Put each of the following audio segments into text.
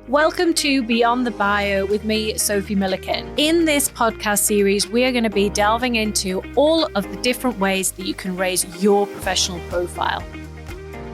Welcome to Beyond the Bio with me, Sophie Milliken. In this podcast series, we are going to be delving into all of the different ways that you can raise your professional profile.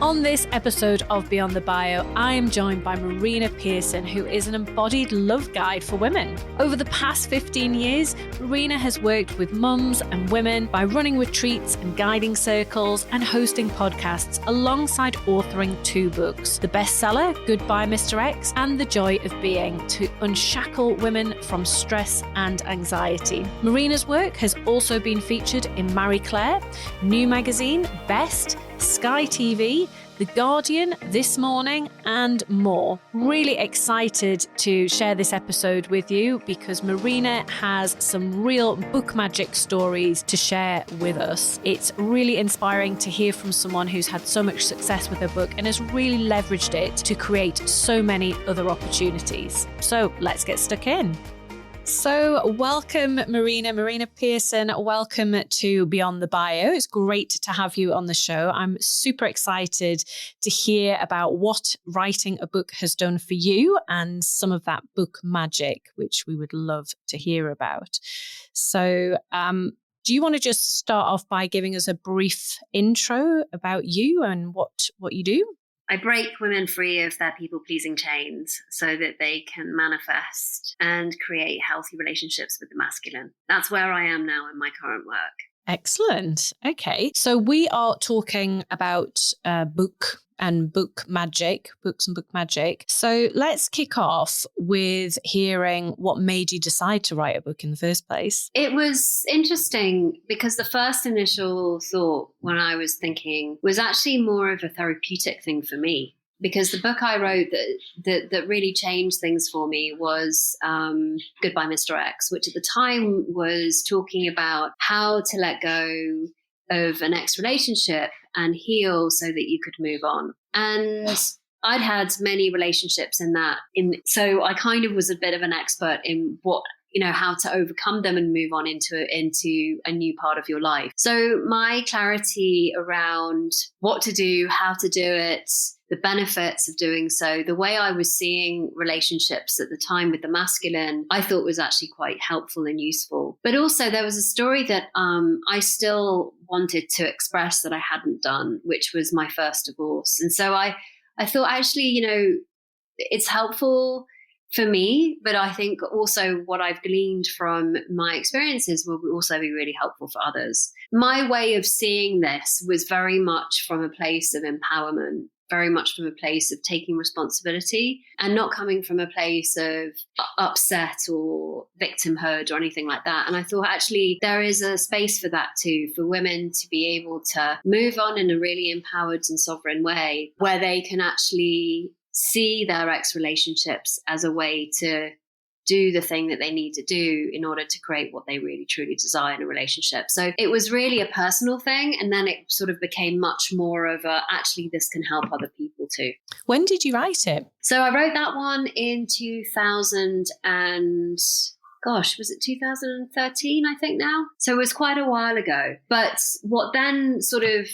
On this episode of Beyond the Bio, I am joined by Marina Pearson, who is an embodied love guide for women. Over the past 15 years, Marina has worked with mums and women by running retreats and guiding circles and hosting podcasts alongside authoring 2 books, the bestseller Goodbye Mr. X and The Joy of Being, to unshackle women from stress and anxiety. Marina's work has also been featured in Marie Claire, New Magazine, Best, Sky TV, The Guardian, This Morning, and more. Really excited to share this episode with you because Marina has some real book magic stories to share with us. It's really inspiring to hear from someone who's had so much success with her book and has really leveraged it to create so many other opportunities. So let's get stuck in. So welcome, Marina Pearson. Welcome to Beyond the Bio. It's great to have you on the show. I'm super excited to hear about what writing a book has done for you and some of that book magic, which we would love to hear about. So do you want to just start off by giving us a brief intro about you and what you do? I break women free of their people-pleasing chains so that they can manifest and create healthy relationships with the masculine. That's where I am now in my current work. Excellent. Okay. So we are talking about books and book magic. So let's kick off with hearing what made you decide to write a book in the first place. It was interesting because the first initial thought when I was thinking was actually more of a therapeutic thing for me. Because the book I wrote that really changed things for me was Goodbye Mr. X, which at the time was talking about how to let go of an ex relationship and heal so that you could move on. And I'd had many relationships so I kind of was a bit of an expert in how to overcome them and move on into a new part of your life. So my clarity around what to do, how to do it, the benefits of doing so, the way I was seeing relationships at the time with the masculine, I thought was actually quite helpful and useful. But also there was a story that I still wanted to express that I hadn't done, which was my first divorce. And so I thought actually, it's helpful for me, but I think also what I've gleaned from my experiences will also be really helpful for others. My way of seeing this was very much from a place of empowerment, very much from a place of taking responsibility and not coming from a place of upset or victimhood or anything like that. And I thought actually there is a space for that too, for women to be able to move on in a really empowered and sovereign way where they can actually see their ex-relationships as a way to do the thing that they need to do in order to create what they really truly desire in a relationship. So it was really a personal thing. And then it sort of became much more of actually this can help other people too. When did you write it? So I wrote that one in 2000 and was it 2013, I think now? So it was quite a while ago. But what then sort of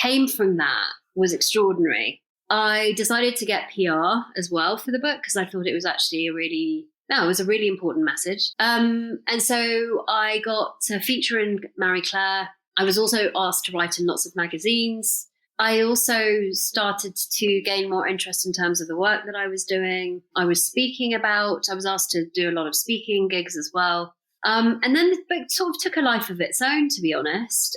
came from that was extraordinary. I decided to get PR as well for the book because I thought it was actually it was a really important message. And so I got a feature in Marie Claire. I was also asked to write in lots of magazines. I also started to gain more interest in terms of the work that I was doing. I was asked to do a lot of speaking gigs as well. And then the book sort of took a life of its own, to be honest.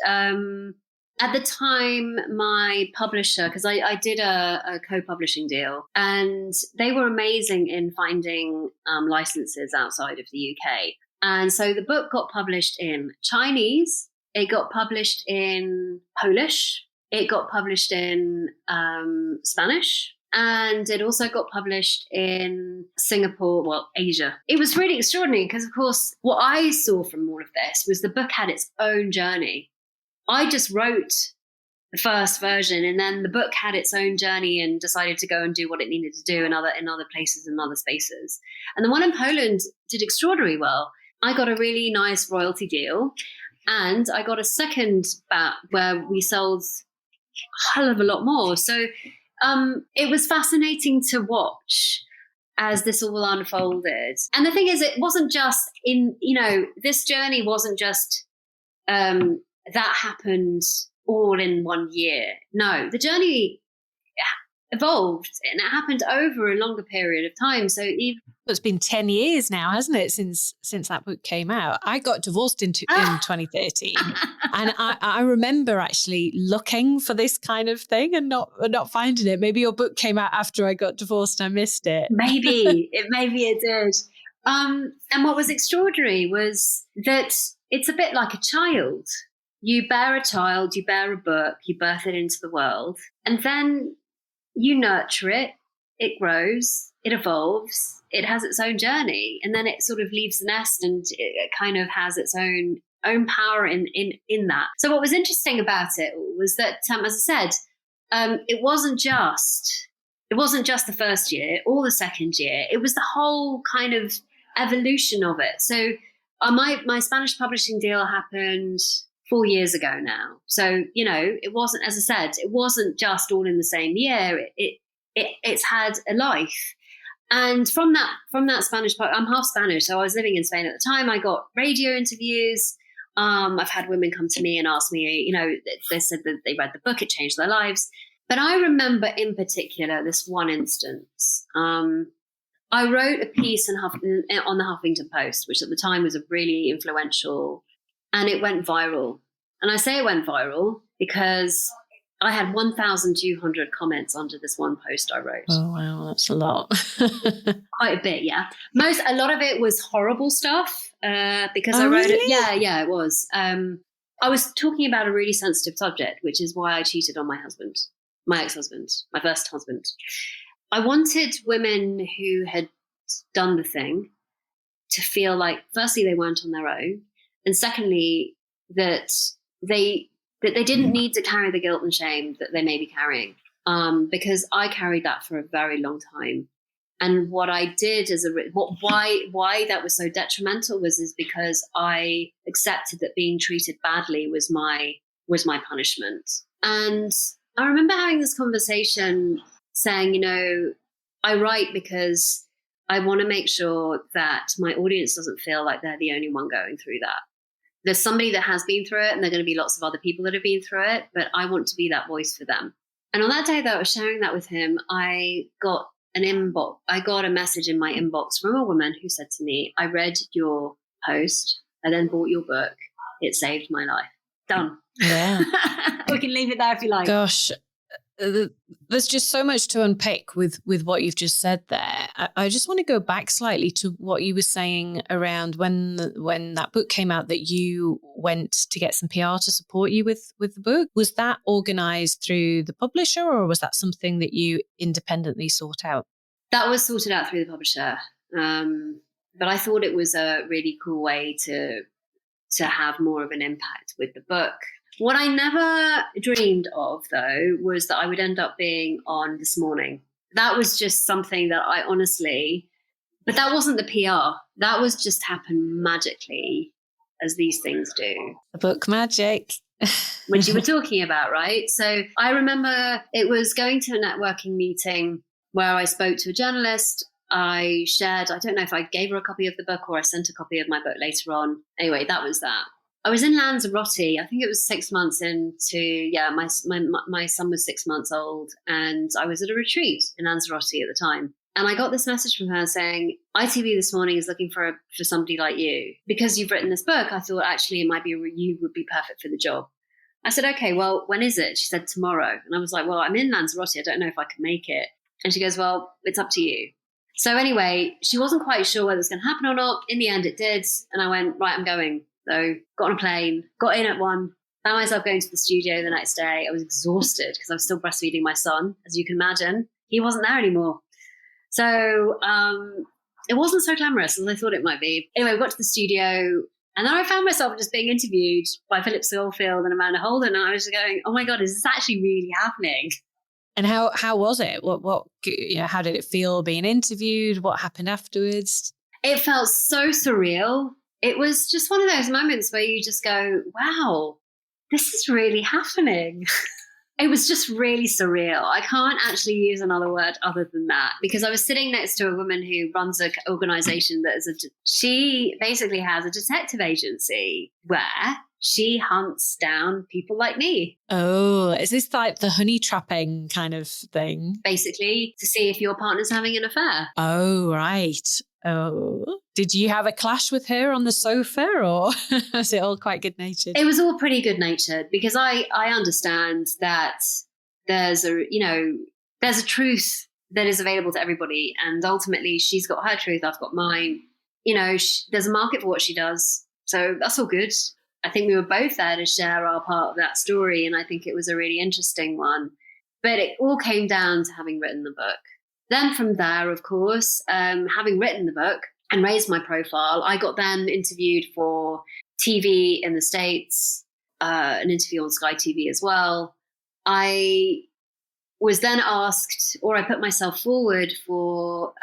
At the time, my publisher, because I did a co-publishing deal, and they were amazing in finding licenses outside of the UK. And so the book got published in Chinese, it got published in Polish, it got published in Spanish, and it also got published in Singapore, Asia. It was really extraordinary because, of course, what I saw from all of this was the book had its own journey. I just wrote the first version and then the book had its own journey and decided to go and do what it needed to do in other places and other spaces. And the one in Poland did extraordinarily well. I got a really nice royalty deal and I got a second bat where we sold a hell of a lot more. So it was fascinating to watch as this all unfolded. And the thing is, it wasn't just this journey wasn't just that happened all in 1 year. No, the journey evolved and it happened over a longer period of time. So it's been 10 years now, hasn't it, since that book came out? I got divorced in 2013. And I remember actually looking for this kind of thing and not finding it. Maybe your book came out after I got divorced and I missed it. Maybe it did. And what was extraordinary was that it's a bit like a child. You bear a child, you bear a book, you birth it into the world, and then you nurture it, it grows, it evolves, it has its own journey, and then it sort of leaves the nest and it kind of has its own power in that. So what was interesting about it was that, as I said, it wasn't just the first year or the second year. It was the whole kind of evolution of it. So my Spanish publishing deal happened 4 years ago now. So, it wasn't, as I said, it wasn't just all in the same year. It's had a life. And from that Spanish part, I'm half Spanish, so I was living in Spain at the time. I got radio interviews. I've had women come to me and ask me, they said that they read the book, it changed their lives. But I remember in particular this one instance. I wrote a piece on the Huffington Post, which at the time was a really influential, and it went viral. And I say it went viral because I had 1,200 comments under this one post I wrote. Oh, wow, that's a lot. Quite a bit, yeah. A lot of it was horrible stuff because I wrote really? it. Yeah, it was. I was talking about a really sensitive subject, which is why I cheated on my ex-husband, my first husband. I wanted women who had done the thing to feel like, firstly, they weren't on their own, and secondly, that they didn't need to carry the guilt and shame that they may be carrying, because I carried that for a very long time. And what I did why that was so detrimental is because I accepted that being treated badly was my punishment. And I remember having this conversation saying, I write because I want to make sure that my audience doesn't feel like they're the only one going through that. There's somebody that has been through it, and there are going to be lots of other people that have been through it, but I want to be that voice for them. And on that day that I was sharing that with him, I got a message in my inbox from a woman who said to me, I read your post, I then bought your book, it saved my life. Done. Yeah. We can leave it there if you like. Gosh, there's just so much to unpick with what you've just said there. I just want to go back slightly to what you were saying around when that book came out, that you went to get some PR to support you with the book. Was that organised through the publisher, or was that something that you independently sought out? That was sorted out through the publisher. But I thought it was a really cool way to have more of an impact with the book. What I never dreamed of, though, was that I would end up being on This Morning. That was just something that but that wasn't the PR. That was just happened magically, as these things do. The book magic. Which you were talking about, right? So I remember it was going to a networking meeting where I spoke to a journalist. I don't know if I gave her a copy of the book or I sent a copy of my book later on. Anyway, that was that. I was in Lanzarote. I think it was 6 months into, my son was 6 months old, and I was at a retreat in Lanzarote at the time. And I got this message from her saying, ITV This Morning is looking for somebody like you. Because you've written this book, I thought actually it might be you would be perfect for the job. I said, okay, well, when is it? She said, tomorrow. And I was like, well, I'm in Lanzarote. I don't know if I can make it. And she goes, well, it's up to you. So anyway, she wasn't quite sure whether it was going to happen or not. In the end, it did. And I went, right, I'm going. So got on a plane, got in at 1, found myself going to the studio the next day. I was exhausted because I was still breastfeeding my son. As you can imagine, he wasn't there anymore. So it wasn't so glamorous as I thought it might be. Anyway, we got to the studio, and then I found myself just being interviewed by Philip Schofield and Amanda Holden. And I was just going, oh my God, is this actually really happening? And how was it? What how did it feel being interviewed? What happened afterwards? It felt so surreal. It was just one of those moments where you just go, wow, this is really happening. It was just really surreal. I can't actually use another word other than that, because I was sitting next to a woman who runs an organization that is she basically has a detective agency where she hunts down people like me. Oh, is this like the honey trapping kind of thing? Basically, to see if your partner's having an affair. Oh, right. Oh, did you have a clash with her on the sofa, or was it all quite good natured? It was all pretty good natured, because I understand that there's a truth that is available to everybody, and ultimately she's got her truth, I've got mine. There's a market for what she does, so that's all good. I think we were both there to share our part of that story, and I think it was a really interesting one. But it all came down to having written the book. Then from there, of course, having written the book and raised my profile, I got then interviewed for TV in the States, an interview on Sky TV as well. I was then asked, or I put myself forward for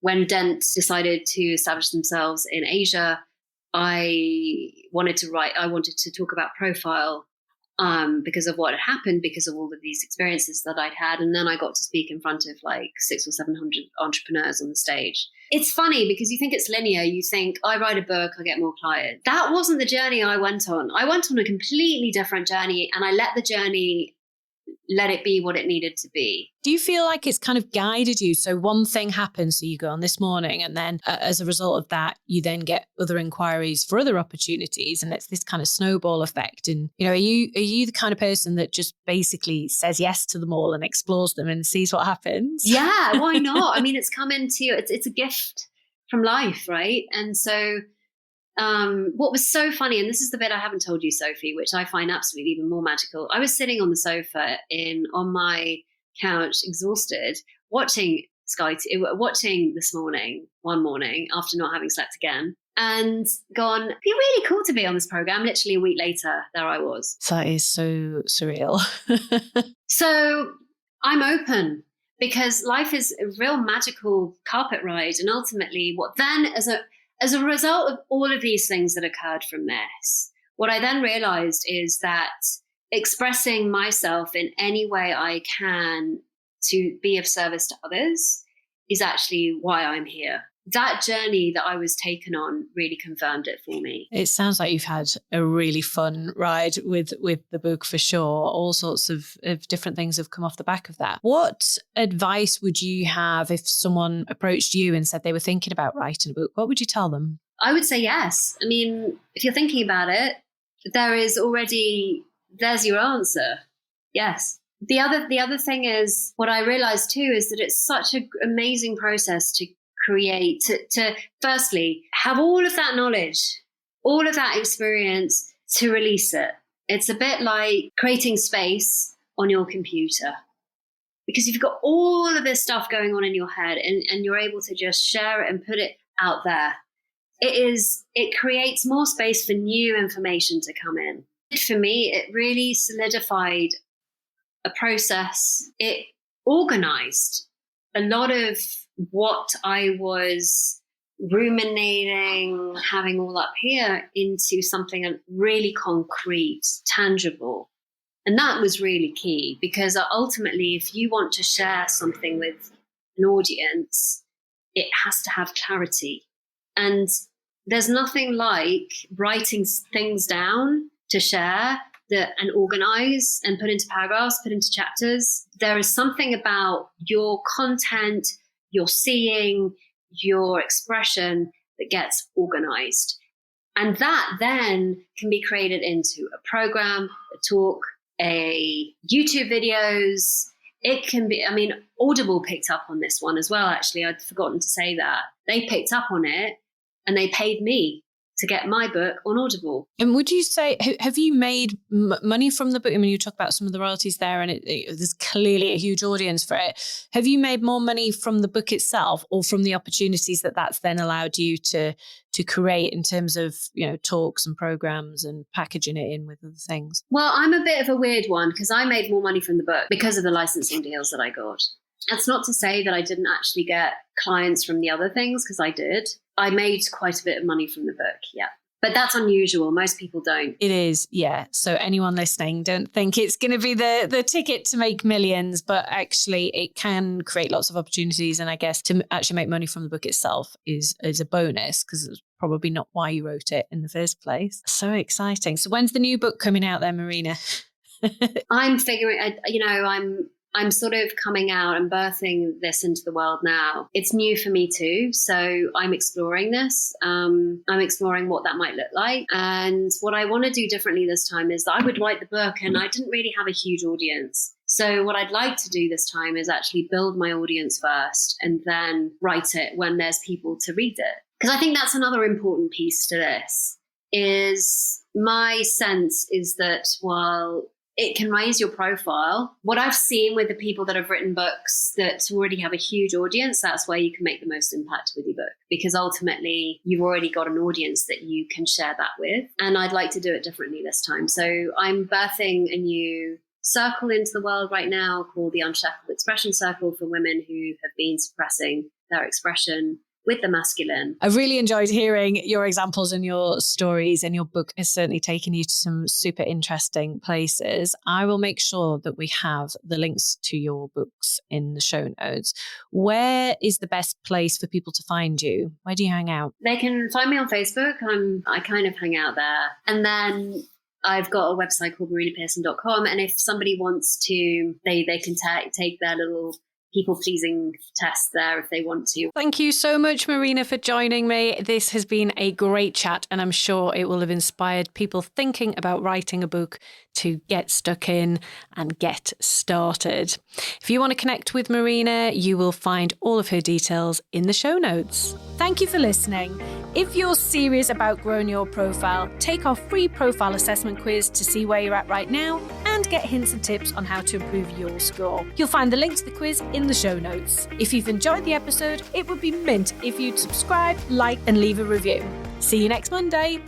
when Dent decided to establish themselves in Asia. I wanted to talk about profile because of what had happened, because of all of these experiences that I'd had. And then I got to speak in front of like 600 or 700 entrepreneurs on the stage. It's funny because you think it's linear. You think, I write a book, I get more clients. That wasn't the journey I went on. I went on a completely different journey, and I let it be what it needed to be. Do you feel like it's kind of guided you? So one thing happens, so you go on this morning, and then as a result of that, you then get other inquiries for other opportunities, and it's this kind of snowball effect. And, are you the kind of person that just basically says yes to them all and explores them and sees what happens? Yeah, why not? I mean, it's come into you. It's a gift from life, right? And so what was so funny, and this is the bit I haven't told you, Sophie, which I find absolutely even more magical. I was sitting on the sofa on my couch, exhausted, watching one morning after not having slept again, and gone, it'd be really cool to be on this program. Literally a week later, there I was. That is so surreal. So I'm open, because life is a real magical carpet ride. And ultimately, what then, as a result of all of these things that occurred from this, what I then realized is that expressing myself in any way I can to be of service to others is actually why I'm here. That journey that I was taken on really confirmed it for me. It sounds like you've had a really fun ride with the book, for sure. All sorts of different things have come off the back of that. What advice would you have if someone approached you and said they were thinking about writing a book? What would you tell them? I would say yes. I mean, if you're thinking about it, there's your answer. Yes. The other thing is, what I realized too is that it's such an amazing process to create, to firstly have all of that knowledge, all of that experience, to release it. It's a bit like creating space on your computer, because you've got all of this stuff going on in your head, and you're able to just share it and put it out there. It creates more space for new information to come in. For me, it really solidified a process. It organized a lot of what I was ruminating, having all up here, into something really concrete, tangible. And that was really key, because ultimately, if you want to share something with an audience, it has to have clarity. And there's nothing like writing things down to share and organize and put into paragraphs, put into chapters. There is something about your content, your seeing, your expression that gets organized. And that then can be created into a program, a talk, YouTube videos. It can be, Audible picked up on this one as well, actually. I'd forgotten to say that. They picked up on it, and they paid me to get my book on Audible. And would you say, have you made money from the book? I mean, you talk about some of the royalties there, and there's clearly a huge audience for it. Have you made more money from the book itself, or from the opportunities that's then allowed you to create in terms of, talks and programs and packaging it in with other things? Well, I'm a bit of a weird one, because I made more money from the book because of the licensing deals that I got. That's not to say that I didn't actually get clients from the other things, because I did. I made quite a bit of money from the book, yeah. But that's unusual. Most people don't. It is, yeah. So anyone listening, don't think it's going to be the ticket to make millions, but actually it can create lots of opportunities. And I guess to actually make money from the book itself is a bonus, because it's probably not why you wrote it in the first place. So exciting. So when's the new book coming out then, Marina? I'm figuring, I'm sort of coming out and birthing this into the world now. It's new for me too. So I'm exploring this. I'm exploring what that might look like. And what I want to do differently this time is that I would write the book and I didn't really have a huge audience. So what I'd like to do this time is actually build my audience first and then write it when there's people to read it. Because I think that's another important piece to this, is my sense is that while it can raise your profile, what I've seen with the people that have written books that already have a huge audience, that's where you can make the most impact with your book, because ultimately you've already got an audience that you can share that with. And I'd like to do it differently this time. So I'm birthing a new circle into the world right now called the Unshackled Expression Circle for women who have been suppressing their expression with the masculine. I really enjoyed hearing your examples and your stories, and your book has certainly taken you to some super interesting places. I will make sure that we have the links to your books in the show notes. Where is the best place for people to find you? Where do you hang out? They can find me on Facebook. I kind of hang out there. And then I've got a website called marinapearson.com. And if somebody wants to, they can take their little people-pleasing test there if they want to. Thank you so much, Marina, for joining me. This has been a great chat, and I'm sure it will have inspired people thinking about writing a book to get stuck in and get started. If you want to connect with Marina, you will find all of her details in the show notes. Thank you for listening. If you're serious about growing your profile, take our free profile assessment quiz to see where you're at right now and get hints and tips on how to improve your score. You'll find the link to the quiz in the show notes. If you've enjoyed the episode, it would be mint if you'd subscribe, like, and leave a review. See you next Monday.